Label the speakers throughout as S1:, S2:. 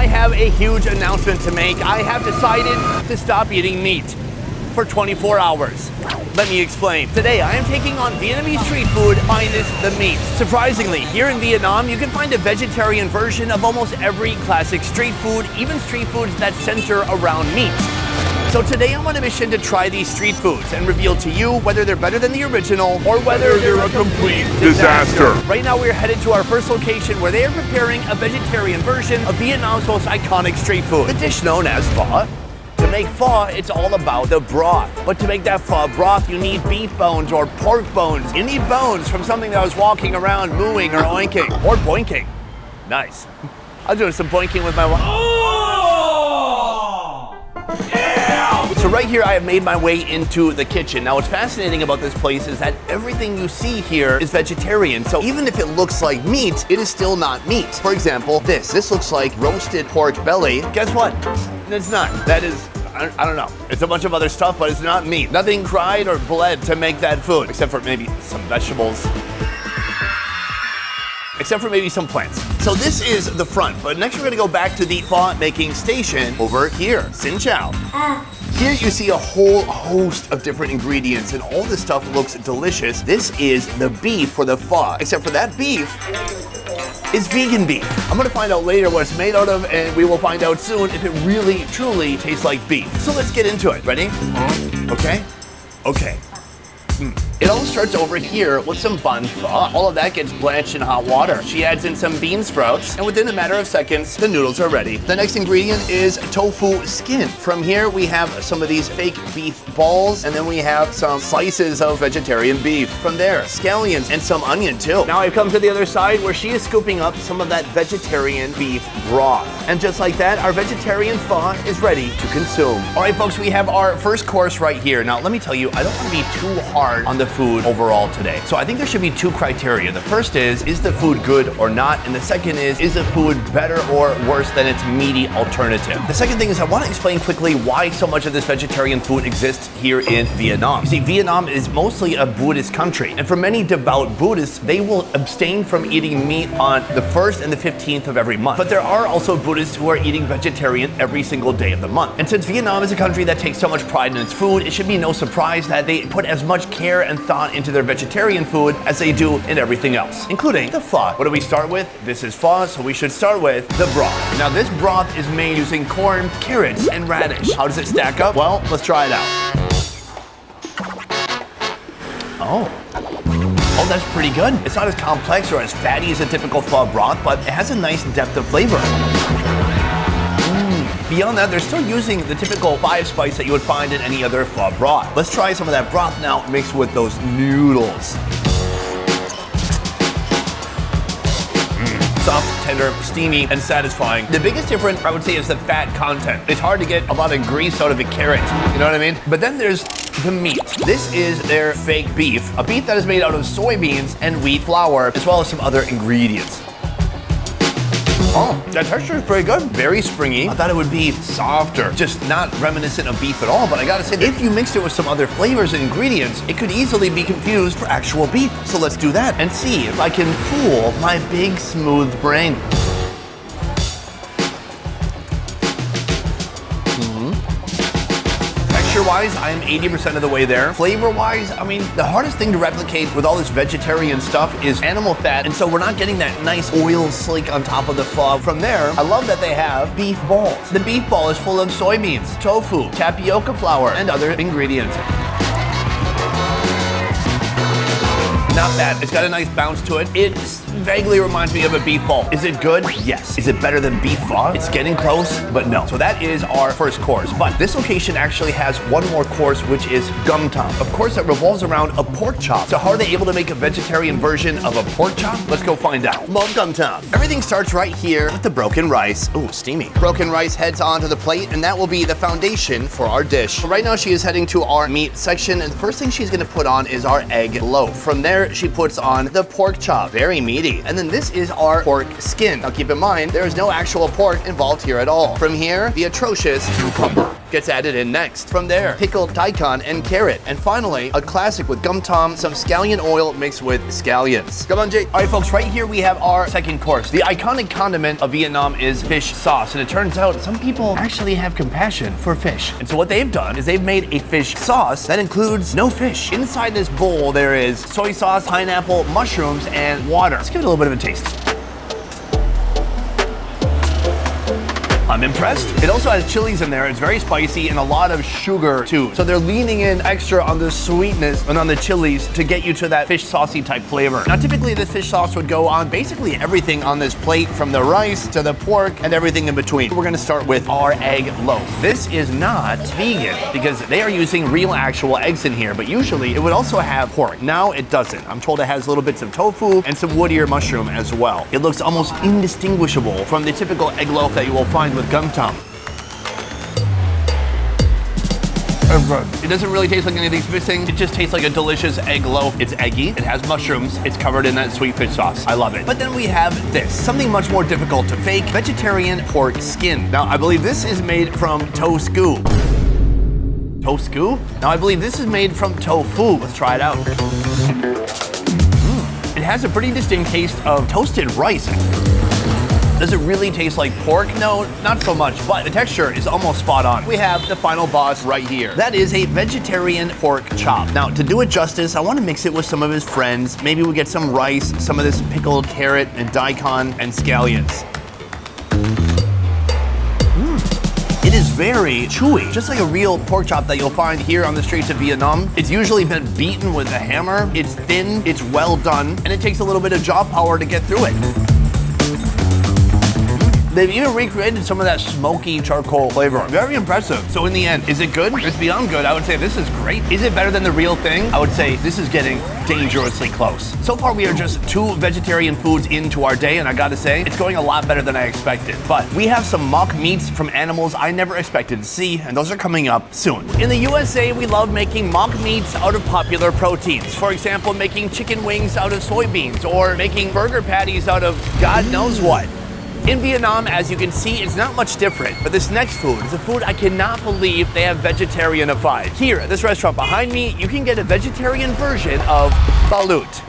S1: I have a huge announcement to make. I have decided to stop eating meat for 24 hours. Let me explain. Today, I am taking on Vietnamese street food minus the meat. Surprisingly, here in Vietnam, you can find a vegetarian version of almost every classic street food, even street foods that center around meat. So today I'm on a mission to try these street foods and reveal to you whether they're better than the original or whether they're a complete disaster. Right now we're headed to our first location where they are preparing a vegetarian version of Vietnam's most iconic street food, the dish known as pho. To make pho, it's all about the broth. But to make that pho broth, you need beef bones or pork bones. You need bones from something that was walking around mooing or oinking or boinking. Nice. I was doing some boinking with my wife. So right here, I have made my way into the kitchen. Now, what's fascinating about this place is that everything you see here is vegetarian. So even if it looks like meat, it is still not meat. For example, this looks like roasted pork belly. Guess what? It's not. That is, I don't know. It's a bunch of other stuff, but it's not meat. Nothing cried or bled to make that food, except for maybe some vegetables. Except for maybe some plants. So this is the front, but next we're gonna go back to the pho making station over here. Xin chào. Here you see a whole host of different ingredients and all this stuff looks delicious. This is the beef for the pho, except for that beef is vegan beef. I'm gonna find out later what it's made out of and we will find out soon if it really, truly tastes like beef. So let's get into it. Ready? Okay? Okay. It all starts over here with some bun pho. All of that gets blanched in hot water. She adds in some bean sprouts, and within a matter of seconds, the noodles are ready. The next ingredient is tofu skin. From here, we have some of these fake beef balls, and then we have some slices of vegetarian beef. From there, scallions and some onion too. Now I've come to the other side where she is scooping up some of that vegetarian beef broth. And just like that, our vegetarian pho is ready to consume. All right, folks, we have our first course right here. Now, let me tell you, I don't want to be too hard on the food overall today. So I think there should be two criteria. The first is the food good or not? And the second is the food better or worse than its meaty alternative? The second thing is I want to explain quickly why so much of this vegetarian food exists here in Vietnam. You see, Vietnam is mostly a Buddhist country. And for many devout Buddhists, they will abstain from eating meat on the 1st and the 15th of every month. But there are also Buddhists who are eating vegetarian every single day of the month. And since Vietnam is a country that takes so much pride in its food, it should be no surprise that they put as much care and thought into their vegetarian food as they do in everything else, including the pho. What do we start with? This is pho, so we should start with the broth. Now this broth is made using corn, carrots, and radish. How does it stack up? Well, let's try it out. Oh, that's pretty good. It's not as complex or as fatty as a typical pho broth, but it has a nice depth of flavor. Beyond that, they're still using the typical 5 spice that you would find in any other pho broth. Let's try some of that broth now mixed with those noodles. Soft, tender, steamy, and satisfying. The biggest difference, I would say, is the fat content. It's hard to get a lot of grease out of a carrot, you know what I mean? But then there's the meat. This is their fake beef, a beef that is made out of soybeans and wheat flour, as well as some other ingredients. Oh, that texture is pretty good. Very springy. I thought it would be softer, just not reminiscent of beef at all, but I gotta say that if you mixed it with some other flavors and ingredients, it could easily be confused for actual beef. So let's do that and see if I can fool my big, smooth brain. Texture-wise, I am 80% of the way there. Flavor-wise, I mean, the hardest thing to replicate with all this vegetarian stuff is animal fat, and so we're not getting that nice oil slick on top of the pho. From there, I love that they have beef balls. The beef ball is full of soybeans, tofu, tapioca flour, and other ingredients. Not bad. It's got a nice bounce to it. It vaguely reminds me of a beef ball. Is it good? Yes. Is it better than beef pho? It's getting close, but no. So that is our first course. But this location actually has one more course, which is Com Tam. Of course, that revolves around a pork chop. So how are they able to make a vegetarian version of a pork chop? Let's go find out. Com Tam. Everything starts right here with the broken rice. Ooh, steamy. Broken rice heads onto the plate, and that will be the foundation for our dish. So right now, she is heading to our meat section, and the first thing she's gonna put on is our egg loaf. From there, she puts on the pork chop. Very meaty. meaty. And then this is our pork skin. Now keep in mind, there is no actual pork involved here at all. From here, the atrocious cucumber gets added in next. From there, pickled daikon and carrot. And finally, a classic with Com Tam, some scallion oil mixed with scallions. Come on, Jay. All right, folks, right here we have our second course. The iconic condiment of Vietnam is fish sauce. And it turns out some people actually have compassion for fish. And so what they've done is they've made a fish sauce that includes no fish. Inside this bowl, there is soy sauce, pineapple, mushrooms, and water. Let's give it a little bit of a taste. I'm impressed. It also has chilies in there. It's very spicy and a lot of sugar too. So they're leaning in extra on the sweetness and on the chilies to get you to that fish saucy type flavor. Now typically this fish sauce would go on basically everything on this plate, from the rice to the pork and everything in between. We're gonna start with our egg loaf. This is not vegan because they are using real actual eggs in here, but usually it would also have pork. Now it doesn't. I'm told it has little bits of tofu and some woodier mushroom as well. It looks almost indistinguishable from the typical egg loaf that you will find with Com Tam. It doesn't really taste like any of these missing. It just tastes like a delicious egg loaf. It's eggy, it has mushrooms, it's covered in that sweet fish sauce. I love it. But then we have this, something much more difficult to fake, vegetarian pork skin. Now, I believe this is made from tofu. Tofu? Now, I believe this is made from tofu. Let's try it out. It has a pretty distinct taste of toasted rice. Does it really taste like pork? No, not so much, but the texture is almost spot on. We have the final boss right here. That is a vegetarian pork chop. Now, to do it justice, I want to mix it with some of his friends. Maybe we get some rice, some of this pickled carrot and daikon and scallions. It is very chewy, just like a real pork chop that you'll find here on the streets of Vietnam. It's usually been beaten with a hammer. It's thin, it's well done, and it takes a little bit of jaw power to get through it. They've even recreated some of that smoky charcoal flavor. Very impressive. So in the end, is it good? It's beyond good. I would say this is great. Is it better than the real thing? I would say this is getting dangerously close. So far, we are just 2 vegetarian foods into our day, and I gotta say, it's going a lot better than I expected. But we have some mock meats from animals I never expected to see, and those are coming up soon. In the USA, we love making mock meats out of popular proteins. For example, making chicken wings out of soybeans, or making burger patties out of God knows what. In Vietnam, as you can see, it's not much different, but this next food is a food I cannot believe they have vegetarianified. Here at this restaurant behind me, you can get a vegetarian version of Balut.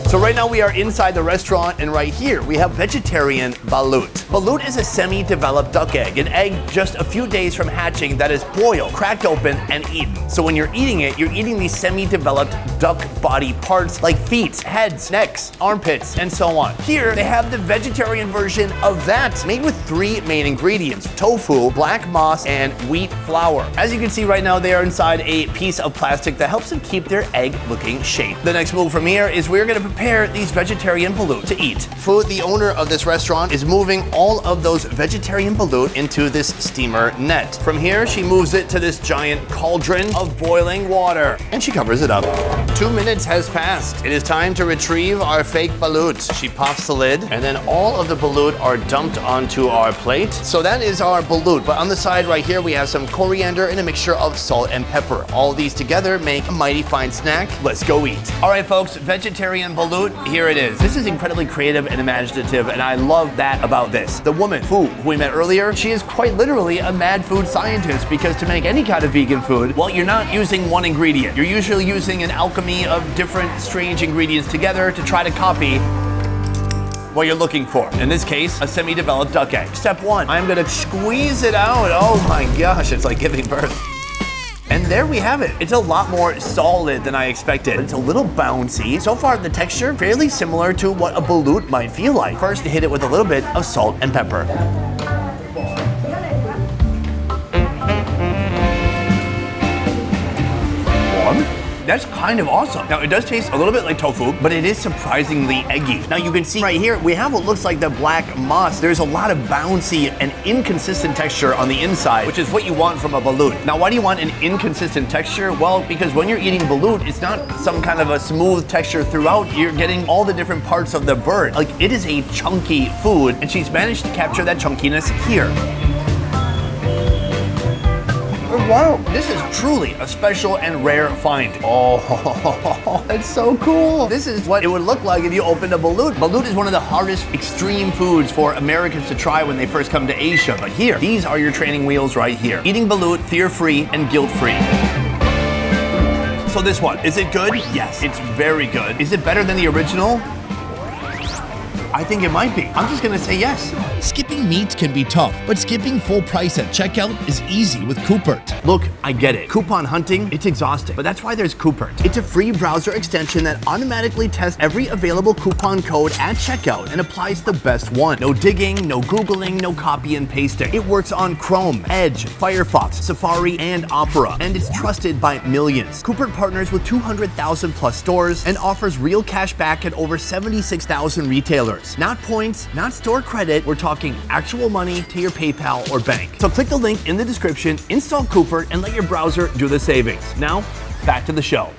S1: So right now we are inside the restaurant, and right here we have vegetarian balut. Balut is a semi-developed duck egg, an egg just a few days from hatching that is boiled, cracked open, and eaten. So when you're eating it, you're eating these semi-developed duck body parts like feet, heads, necks, armpits, and so on. Here they have the vegetarian version of that, made with 3 main ingredients: tofu, black moss, and wheat flour. As you can see right now, they are inside a piece of plastic that helps them keep their egg-looking shape. The next move from here is we're gonna prepare these vegetarian balut to eat. Food, the owner of this restaurant, is moving all of those vegetarian balut into this steamer net. From here, she moves it to this giant cauldron of boiling water, and she covers it up. 2 minutes has passed. It is time to retrieve our fake balut. She pops the lid, and then all of the balut are dumped onto our plate. So that is our balut, but on the side right here, we have some coriander and a mixture of salt and pepper. All these together make a mighty fine snack. Let's go eat. All right, folks, vegetarian balut, here it is. This is incredibly creative and imaginative, and I love that about this. The woman, Fu, who we met earlier, she is quite literally a mad food scientist, because to make any kind of vegan food, well, you're not using one ingredient. You're usually using an alchemy of different strange ingredients together to try to copy what you're looking for. In this case, a semi-developed duck egg. Step 1, I'm gonna squeeze it out. Oh my gosh, it's like giving birth. And there we have it. It's a lot more solid than I expected. It's a little bouncy. So far, the texture, fairly similar to what a balut might feel like. First, hit it with a little bit of salt and pepper. That's kind of awesome. Now, it does taste a little bit like tofu, but it is surprisingly eggy. Now, you can see right here, we have what looks like the black moss. There's a lot of bouncy and inconsistent texture on the inside, which is what you want from a balut. Now, why do you want an inconsistent texture? Well, because when you're eating balut, it's not some kind of a smooth texture throughout. You're getting all the different parts of the bird. Like, it is a chunky food, and she's managed to capture that chunkiness here. Wow, this is truly a special and rare find. Oh, that's so cool. This is what it would look like if you opened a balut. Balut is one of the hardest extreme foods for Americans to try when they first come to Asia. But here, these are your training wheels right here. Eating balut, fear-free and guilt-free. So this one, is it good? Yes, it's very good. Is it better than the original? I think it might be. I'm just gonna say yes.
S2: Skipping meat can be tough, but skipping full price at checkout is easy with Coopert.
S1: Look, I get it. Coupon hunting, it's exhausting, but that's why there's Coopert. It's a free browser extension that automatically tests every available coupon code at checkout and applies the best one. No digging, no Googling, no copy and pasting. It works on Chrome, Edge, Firefox, Safari, and Opera, and it's trusted by millions. Coopert partners with 200,000 plus stores and offers real cash back at over 76,000 retailers. Not points, not store credit, we're talking actual money to your PayPal or bank. So click the link in the description, install Coopert, and let your browser do the savings. Now, back to the show.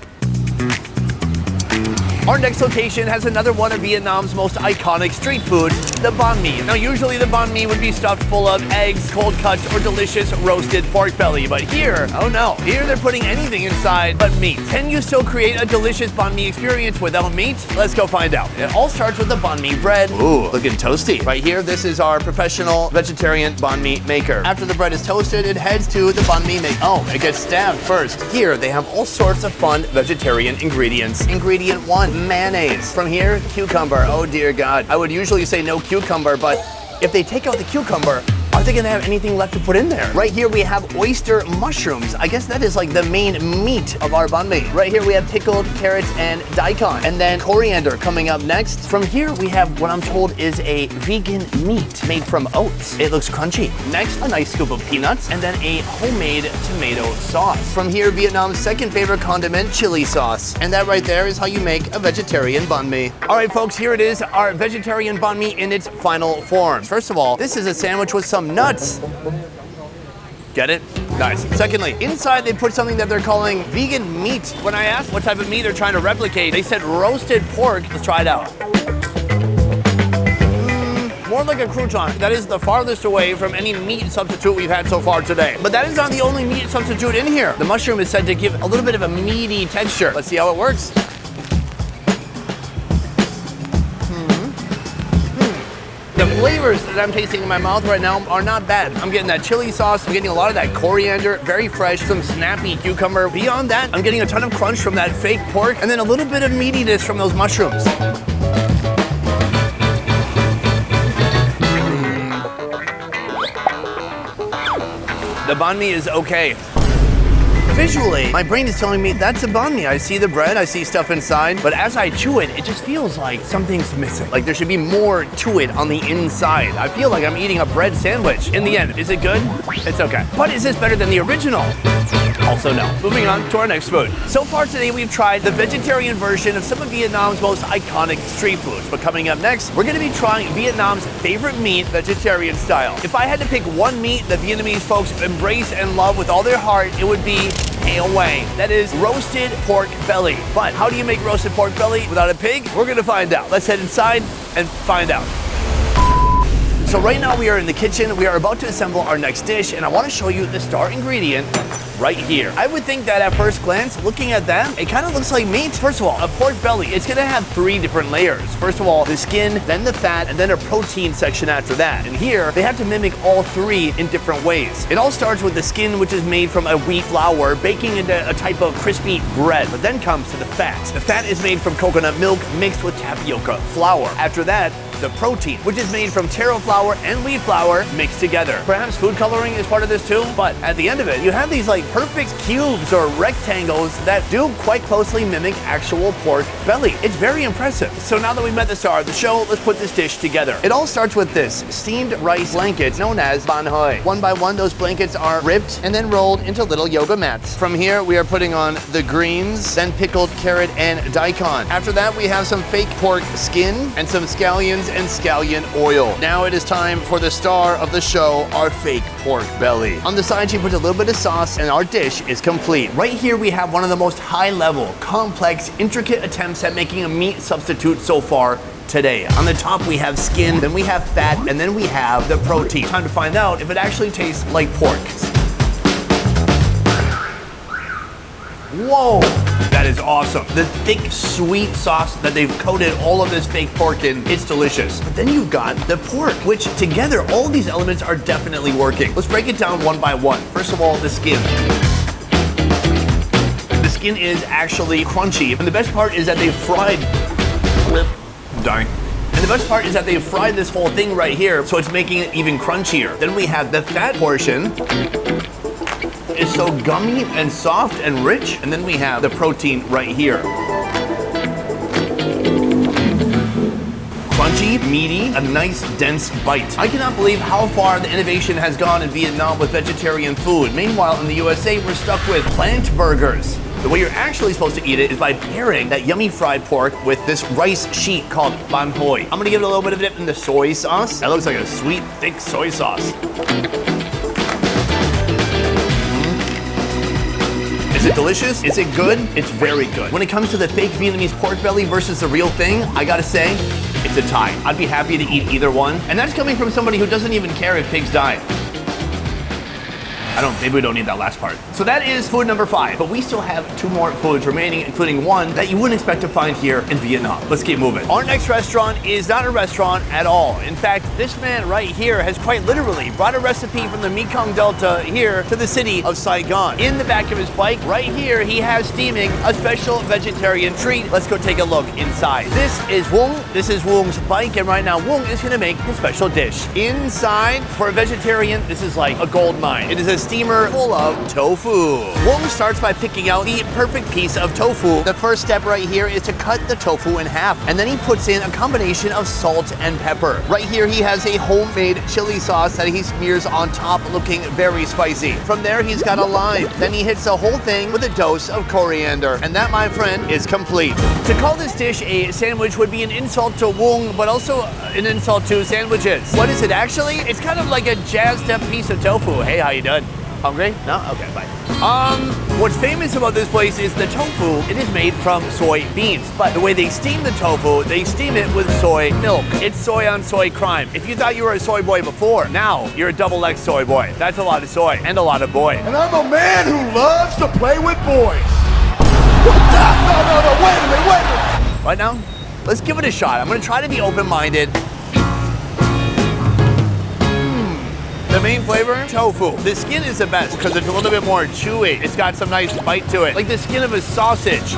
S1: Our next location has another one of Vietnam's most iconic street food, the banh mi. Now, usually the banh mi would be stuffed full of eggs, cold cuts, or delicious roasted pork belly. But here, oh no, here they're putting anything inside but meat. Can you still create a delicious banh mi experience without meat? Let's go find out. It all starts with the banh mi bread. Ooh, looking toasty. Right here, this is our professional vegetarian banh mi maker. After the bread is toasted, it heads to the banh mi maker. Oh, it gets stabbed first. Here, they have all sorts of fun vegetarian ingredients. Ingredient 1. Mayonnaise. From here, cucumber. Oh dear God. I would usually say no cucumber, but if they take out the cucumber, are they gonna have anything left to put in there? Right here we have oyster mushrooms. I guess that is like the main meat of our banh mi. Right here we have pickled carrots and daikon. And then coriander coming up next. From here we have what I'm told is a vegan meat made from oats. It looks crunchy. Next, a nice scoop of peanuts and then a homemade tomato sauce. From here, Vietnam's second favorite condiment, chili sauce. And that right there is how you make a vegetarian banh mi. All right, folks, here it is, our vegetarian banh mi in its final form. First of all, this is a sandwich with some nuts. Get it? Nice. Secondly, inside they put something that they're calling vegan meat. When I asked what type of meat they're trying to replicate, they said roasted pork. Let's try it out. More like a crouton. That is the farthest away from any meat substitute we've had so far today. But that is not the only meat substitute in here. The mushroom is said to give a little bit of a meaty texture. Let's see how it works. The flavors that I'm tasting in my mouth right now are not bad. I'm getting that chili sauce, I'm getting a lot of that coriander, very fresh, some snappy cucumber. Beyond that, I'm getting a ton of crunch from that fake pork, and then a little bit of meatiness from those mushrooms. The banh mi is okay. Visually, my brain is telling me that's a banh mi. I see the bread, I see stuff inside, but as I chew it, it just feels like something's missing. Like there should be more to it on the inside. I feel like I'm eating a bread sandwich. In the end, is it good? It's okay. But is this better than the original? Also no. Moving on to our next food. So far today, we've tried the vegetarian version of some of Vietnam's most iconic street foods. But coming up next, we're gonna be trying Vietnam's favorite meat, vegetarian style. If I had to pick one meat the Vietnamese folks embrace and love with all their heart, it would be away. That is roasted pork belly. But how do you make roasted pork belly without a pig? We're gonna find out. Let's head inside and find out. So right now we are in the kitchen. We are about to assemble our next dish, and I want to show you the star ingredient right here. I would think that at first glance, looking at that, it kind of looks like meat. First of all, a pork belly, it's gonna have 3 different layers. First of all, the skin, then the fat, and then a protein section after that. And here, they have to mimic all 3 in different ways. It all starts with the skin, which is made from a wheat flour, baking into a type of crispy bread. But then comes to the fat. The fat is made from coconut milk mixed with tapioca flour. After that, the protein, which is made from taro flour and wheat flour mixed together. Perhaps food coloring is part of this too, but at the end of it, you have these like perfect cubes or rectangles that do quite closely mimic actual pork belly. It's very impressive. So now that we've met the star of the show, let's put this dish together. It all starts with this steamed rice blanket known as ban hoi. One by one, those blankets are ripped and then rolled into little yoga mats. From here, we are putting on the greens, then pickled carrot and daikon. After that, we have some fake pork skin and some scallions and scallion oil. Now it is time for the star of the show, our fake pork belly. On the side, she puts a little bit of sauce and our dish is complete. Right here, we have one of the most high-level, complex, intricate attempts at making a meat substitute so far today. On the top, we have skin, then we have fat, and then we have the protein. Time to find out if it actually tastes like pork. Whoa, that is awesome. The thick, sweet sauce that they've coated all of this fake pork in, it's delicious. But then you've got the pork, which together, all these elements are definitely working. Let's break it down one by one. First of all, the skin. The skin is actually crunchy, and the best part is that they fried, darn. And the best part is that they fried this whole thing right here, so it's making it even crunchier. Then we have the fat portion. It's so gummy and soft and rich. And then we have the protein right here. Crunchy, meaty, a nice dense bite. I cannot believe how far the innovation has gone in Vietnam with vegetarian food. Meanwhile, in the USA, we're stuck with plant burgers. The way you're actually supposed to eat it is by pairing that yummy fried pork with this rice sheet called banh hoi. I'm gonna give it a little bit of dip in the soy sauce. That looks like a sweet, thick soy sauce. Is it delicious? Is it good? It's very good. When it comes to the fake Vietnamese pork belly versus the real thing, I gotta say, it's a tie. I'd be happy to eat either one. And that's coming from somebody who doesn't even care if pigs die. Maybe we don't need that last part. So that is food number 5, but we still have 2 more foods remaining, including one that you wouldn't expect to find here in Vietnam. Let's keep moving. Our next restaurant is not a restaurant at all. In fact, this man right here has quite literally brought a recipe from the Mekong Delta here to the city of Saigon. In the back of his bike, right here, he has steaming a special vegetarian treat. Let's go take a look inside. This is Wung. This is Wung's bike, and right now Wung is gonna make his special dish. Inside, for a vegetarian, this is like a gold mine. It is a steamer full of tofu. Wung starts by picking out the perfect piece of tofu. The first step right here is to cut the tofu in half, and then he puts in a combination of salt and pepper. Right here he has a homemade chili sauce that he smears on top, looking very spicy. From there he's got a lime. Then he hits the whole thing with a dose of coriander, and that, my friend, is complete. To call this dish a sandwich would be an insult to Wung, but also an insult to sandwiches. What is it actually? It's kind of like a jazzed up piece of tofu. Hey, how you doing? Hungry? No? Okay, bye. What's famous about this place is the tofu. It is made from soybeans, but the way they steam the tofu, they steam it with soy milk. It's soy on soy crime. If you thought you were a soy boy before, now you're a XXX soy boy. That's a lot of soy and a lot of boy.
S3: And I'm a man who loves to play with boys. What the? No, wait a minute.
S1: Right now, let's give it a shot. I'm gonna try to be open-minded. The main flavor, tofu. The skin is the best because it's a little bit more chewy. It's got some nice bite to it, like the skin of a sausage.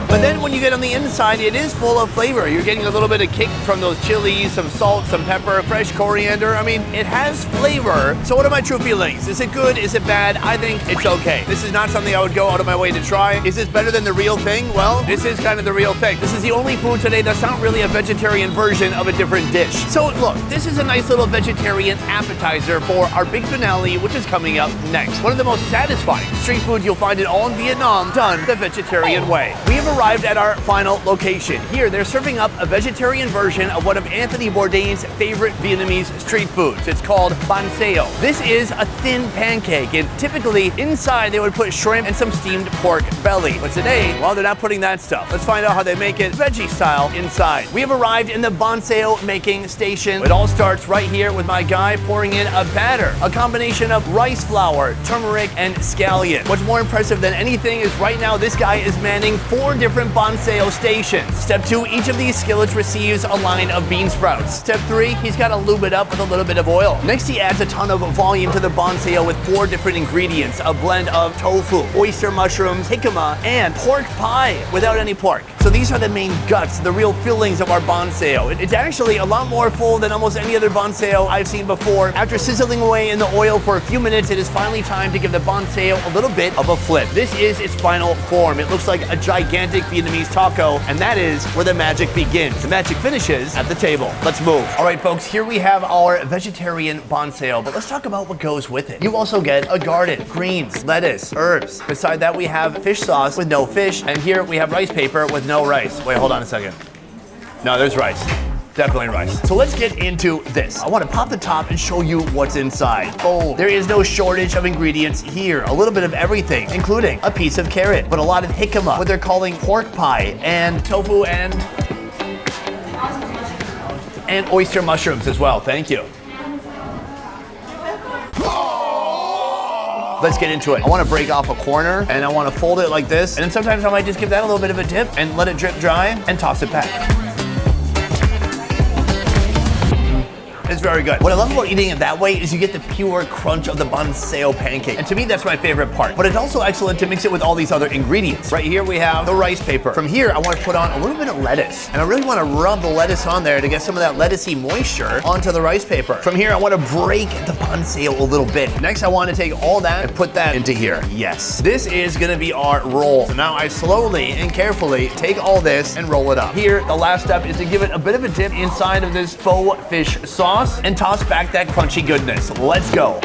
S1: But then when you get on the inside, it is full of flavor. You're getting a little bit of kick from those chilies, some salt, some pepper, fresh coriander. I mean, it has flavor. So what are my true feelings? Is it good? Is it bad? I think it's okay. This is not something I would go out of my way to try. Is this better than the real thing? Well, this is kind of the real thing. This is the only food today that's not really a vegetarian version of a different dish. So look, this is a nice little vegetarian appetizer for our big finale, which is coming up next. One of the most satisfying street foods you'll find in all in Vietnam, done the vegetarian way. We have arrived at our final location. Here, they're serving up a vegetarian version of one of Anthony Bourdain's favorite Vietnamese street foods. It's called Banh Xeo. This is a thin pancake, and typically inside they would put shrimp and some steamed pork belly. But today, well, they're not putting that stuff. Let's find out how they make it veggie style inside. We have arrived in the Banh Xeo making station. It all starts right here with my guy pouring in a batter, a combination of rice flour, turmeric, and scallion. What's more impressive than anything is right now this guy is manning 4 different Banh Xeo stations. Step 2, each of these skillets receives a line of bean sprouts. Step 3, he's got to lube it up with a little bit of oil. Next, he adds a ton of volume to the Banh Xeo with 4 different ingredients, a blend of tofu, oyster mushrooms, jicama, and pork pie without any pork. So these are the main guts, the real fillings of our Banh Xeo. It's actually a lot more full than almost any other Banh Xeo I've seen before. After sizzling away in the oil for a few minutes, it is finally time to give the Banh Xeo a little bit of a flip. This is its final form. It looks like a gigantic Vietnamese taco, and that is where the magic begins. The magic finishes at the table. Let's move. All right, folks, here we have our vegetarian Banh Xeo, but let's talk about what goes with it. You also get a garden, greens, lettuce, herbs. Beside that, we have fish sauce with no fish, and here we have rice paper with no rice. Wait, hold on a second. No, there's rice. Definitely rice. So let's get into this. I want to pop the top and show you what's inside. Oh, there is no shortage of ingredients here. A little bit of everything, including a piece of carrot, but a lot of jicama, what they're calling pork pie, and tofu and oyster mushrooms as well. Thank you. Let's get into it. I want to break off a corner and I want to fold it like this. And then sometimes I might just give that a little bit of a dip and let it drip dry and toss it back. It's very good. What I love about eating it that way is you get the pure crunch of the Banh Xeo pancake. And to me, that's my favorite part. But it's also excellent to mix it with all these other ingredients. Right here, we have the rice paper. From here, I want to put on a little bit of lettuce. And I really want to rub the lettuce on there to get some of that lettucey moisture onto the rice paper. From here, I want to break the Banh Xeo a little bit. Next, I want to take all that and put that into here. Yes. This is going to be our roll. So now I slowly and carefully take all this and roll it up. Here, the last step is to give it a bit of a dip inside of this faux fish sauce and toss back that crunchy goodness. Let's go.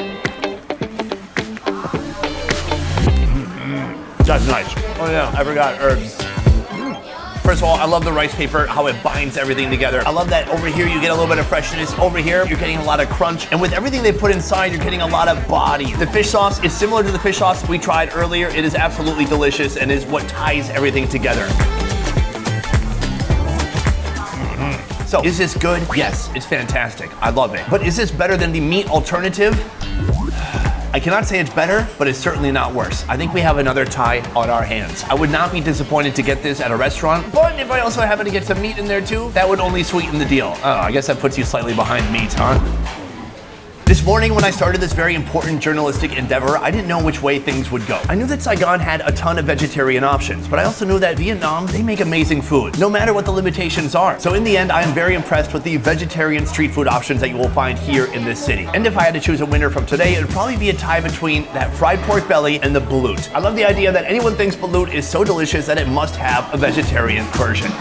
S1: That's nice. Oh yeah, I forgot herbs. First of all, I love the rice paper, how it binds everything together. I love that over here you get a little bit of freshness. Over here, you're getting a lot of crunch. And with everything they put inside, you're getting a lot of body. The fish sauce is similar to the fish sauce we tried earlier. It is absolutely delicious and is what ties everything together. So, is this good? Yes, it's fantastic. I love it. But is this better than the meat alternative? I cannot say it's better, but it's certainly not worse. I think we have another tie on our hands. I would not be disappointed to get this at a restaurant, but if I also happen to get some meat in there too, that would only sweeten the deal. Oh, I guess that puts you slightly behind meat, huh? This morning when I started this very important journalistic endeavor, I didn't know which way things would go. I knew that Saigon had a ton of vegetarian options, but I also knew that Vietnam, they make amazing food, no matter what the limitations are. So in the end, I am very impressed with the vegetarian street food options that you will find here in this city. And if I had to choose a winner from today, it would probably be a tie between that fried pork belly and the balut. I love the idea that anyone thinks balut is so delicious that it must have a vegetarian version.